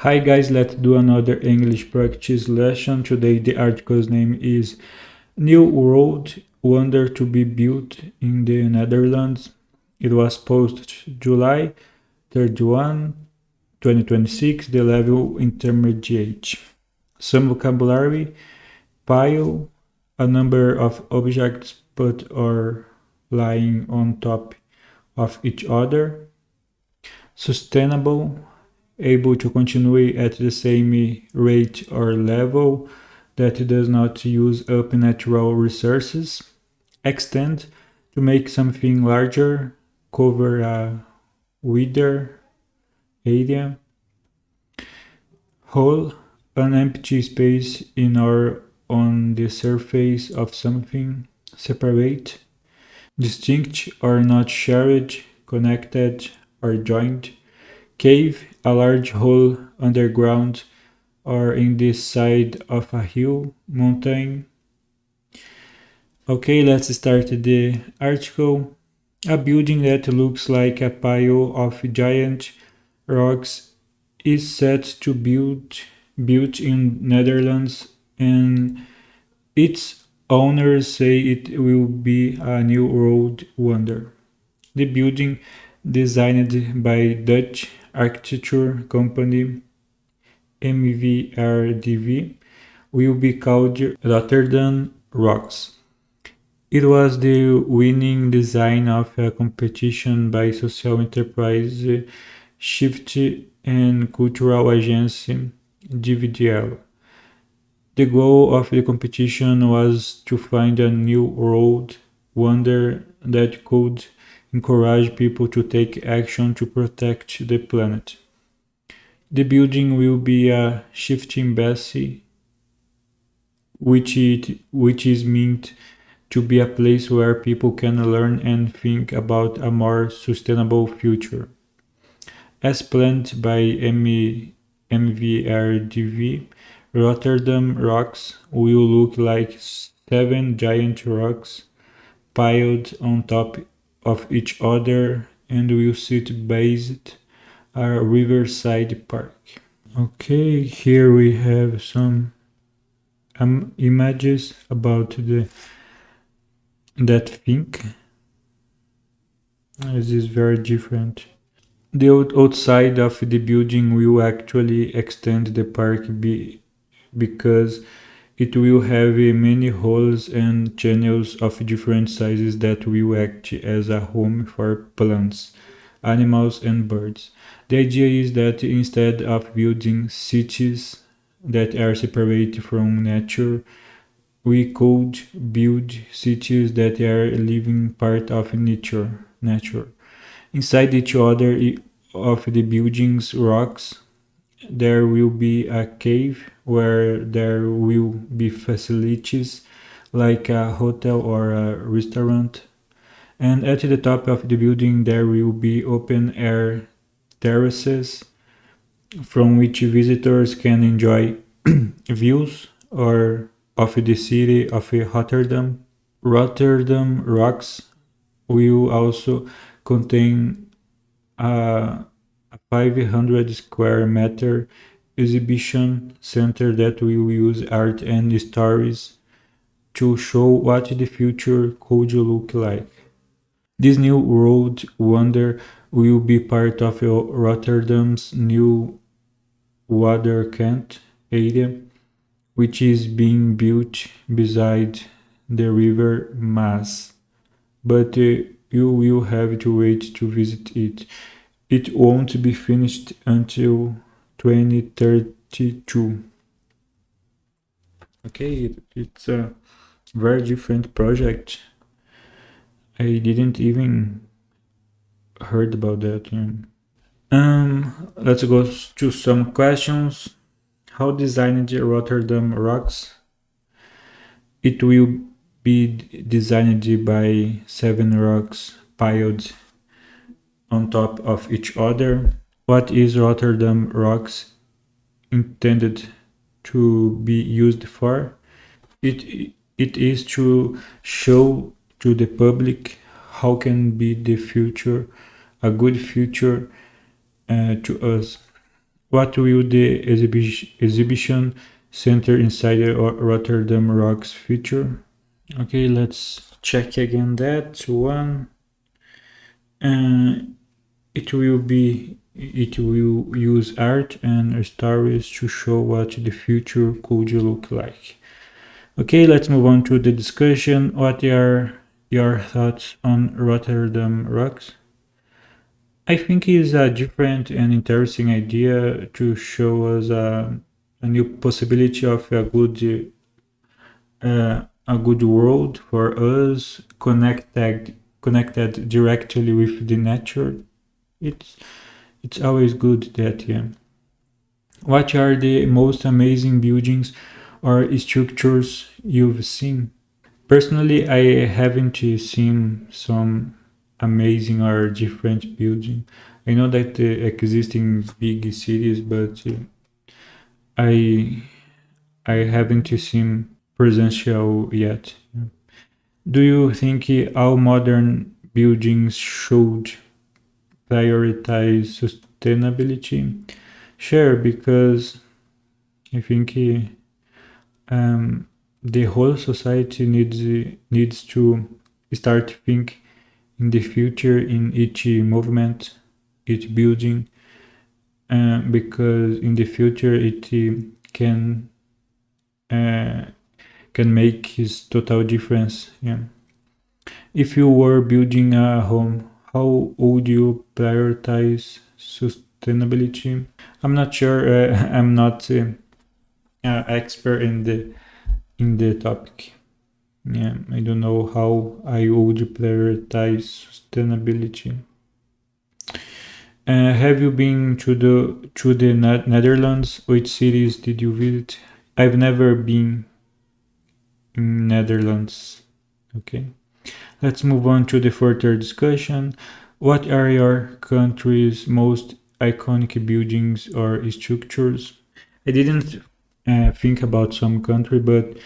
Hi guys, let's do another English practice lesson. Today the article's name is New World Wonder to be Built in the Netherlands. It was posted July 31, 2026, the level intermediate. Some vocabulary: pile, a number of objects put or lying on top of each other. Sustainable, able to continue at the same rate or level that does not use up natural resources. Extend, to make something larger, cover a wider area. Hole, an empty space in or on the surface of something. Separate, distinct or not shared, connected or joined. Cave, a large hole underground or in the side of a hill, mountain. Okay, let's start the article. A building that looks like a pile of giant rocks is set to built in Netherlands, and its owners say it will be a new world wonder. The building, designed by Dutch architecture company MVRDV, will be called Rotterdam Rocks. It was the winning design of a competition by social enterprise Shift and cultural agency DVDL. The goal of the competition was to find a new world wonder that could encourage people to take action to protect the planet. The building will be a shifting embassy, which is meant to be a place where people can learn and think about a more sustainable future. As planned by MVRDV, Rotterdam Rocks will look like 7 giant rocks piled on top of each other and will sit based a riverside park. Okay, here we have some images about that thing. This is very different. The outside of the building will actually extend the park because it will have many holes and channels of different sizes that will act as a home for plants, animals, and birds. The idea is that instead of building cities that are separate from nature, we could build cities that are living part of nature. Inside each other of the building's rocks, there will be a cave where there will be facilities like a hotel or a restaurant. And at the top of the building, there will be open air terraces from which visitors can enjoy views or of the city of Rotterdam. Rotterdam Rocks will also contain a 500 square meter exhibition center that will use art and stories to show what the future could look like. This new world wonder will be part of Rotterdam's new waterkant area, which is being built beside the river Maas. But you will have to wait to visit it. It won't be finished until 2032. Okay, it's a very different project. I didn't even heard about that. Let's go to some questions. How designed Rotterdam Rocks? It will be designed by 7 rocks piled on top of each other. What is Rotterdam Rocks intended to be used for? It is to show to the public how can be the future, a good future to us. What will the exhibition center inside the Rotterdam Rocks feature? Okay, let's check again that one. Uh, it will use art and stories to show what the future could look like. Okay, let's move on to the discussion. What are your thoughts on Rotterdam Rocks? I think it's a different and interesting idea to show us a new possibility of a good world for us connected directly with the nature. It's it's always good that, yeah. What are the most amazing buildings or structures you've seen? Personally, I haven't seen some amazing or different building. I know that exist in big cities, but I I haven't seen presential yet. Do you think all modern buildings should prioritize sustainability? Sure, because I think the whole society needs to start think in the future in each movement, each building, because in the future it uh, can make his total difference. Yeah. If you were building a home, how would you prioritize sustainability? I'm not sure. I'm not expert in the topic. Yeah, I don't know how I would prioritize sustainability. Have you been to the Netherlands? Which cities did you visit? I've never been in Netherlands. Okay. Let's move on to the further discussion. What are your country's most iconic buildings or structures? I didn't think about some country, but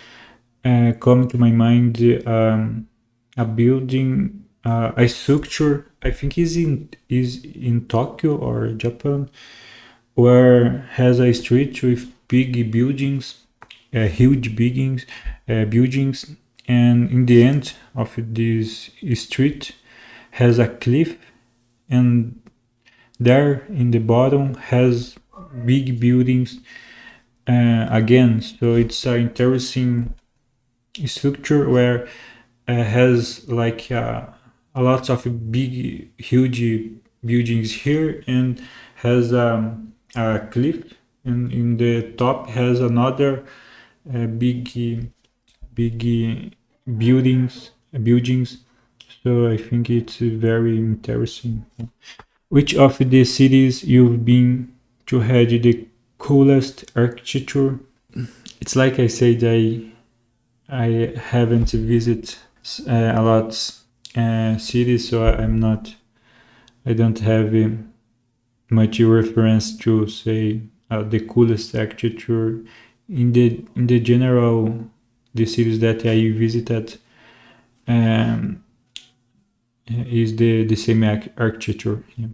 come to my mind a building, a structure. I think is in Tokyo or Japan, where has a street with big buildings, huge buildings, and in the end of this street has a cliff, and there in the bottom has big buildings again. So it's an interesting structure where has like a lot of big huge buildings here, and has a cliff, and in the top has another big buildings. So I think it's very interesting. Which of the cities you've been to had the coolest architecture? It's like I said, I haven't visited a lot cities, so I don't have much reference to say the coolest architecture. In the general, the cities that I visited um, is the same architecture. Yeah.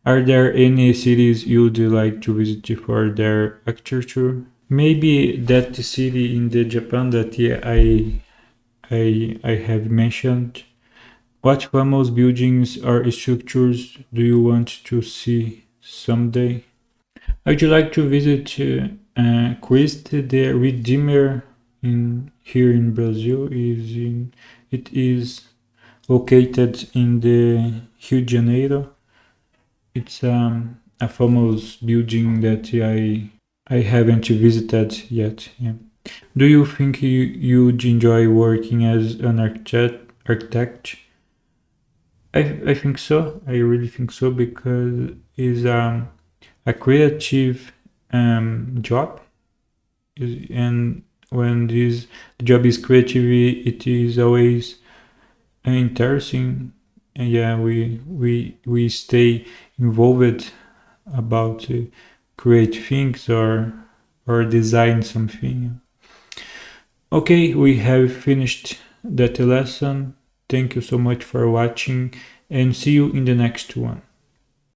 Are there any cities you'd like to visit for their architecture? Maybe that city in the Japan that, yeah, I have mentioned. What famous buildings or structures do you want to see someday? Would you like to visit Christ the Redeemer in here in Brazil? It is located in the Rio de Janeiro. It's a famous building that I haven't visited yet. Yeah. Do you think you'd enjoy working as an architect? I think so. I really think so, because it's a creative job, and when this job is creative, it is always interesting. And yeah, we stay involved about create things or design something. Okay, we have finished that lesson. Thank you so much for watching, and see you in the next one.